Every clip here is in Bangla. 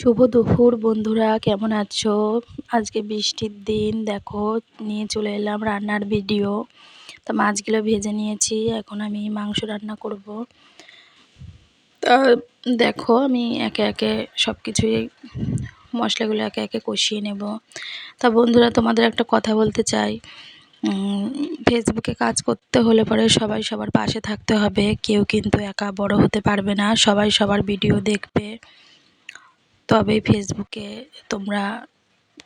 শুভ দুপুর বন্ধুরা, কেমন আছো? আজকে বৃষ্টির দিন, দেখো নিয়ে চলে এলাম রান্নার ভিডিও। তা মাছগুলো ভেজে নিয়েছি, এখন আমি মাংস রান্না করব। তা দেখো আমি একে একে সব কিছুই মশলাগুলো একে একে কষিয়ে নেব। তা বন্ধুরা, তোমাদের একটা কথা বলতে চাই। ফেসবুকে কাজ করতে হলে পরে সবাই সবার পাশে থাকতে হবে। কেউ কিন্তু একা বড় হতে পারবে না, সবাই সবার ভিডিও দেখবে, তবেই ফেসবুকে তোমরা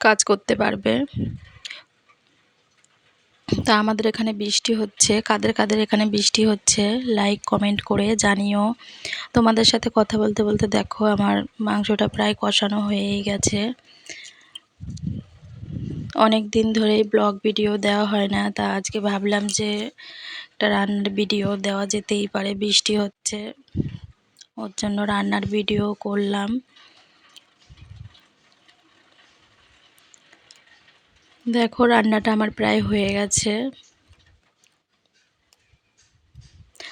কাজ করতে পারবে। তা আমাদের এখানে বৃষ্টি হচ্ছে, কাদের কাদের এখানে বৃষ্টি হচ্ছে লাইক কমেন্ট করে জানিও। তোমাদের সাথে কথা বলতে বলতে দেখো আমার মাংসটা প্রায় কষানো হয়েই গেছে। অনেক দিন ধরেই ব্লগ ভিডিও দেওয়া হয় না, তা আজকে ভাবলাম যে একটা রান্নার ভিডিও দেওয়া যেতেই পারে। বৃষ্টি হচ্ছে, ওর জন্য রান্নার ভিডিও করলাম। দেখো রান্নাটা আমার প্রায় হয়ে গেছে।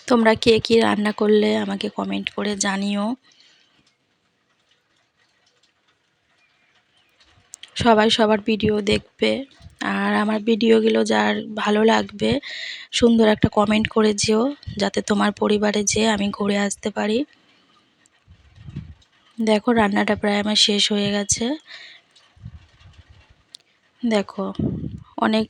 তোমরা কে কী রান্না করলে আমাকে কমেন্ট করে জানিও। সবাই সবার ভিডিও দেখবে, আর আমার ভিডিওগুলো যার ভালো লাগবে সুন্দর একটা কমেন্ট করে যেও, যাতে তোমার পরিবারে যেয়ে আমি ঘুরে আসতে পারি। দেখো রান্নাটা প্রায় আমার শেষ হয়ে গেছে। দেখো অনেক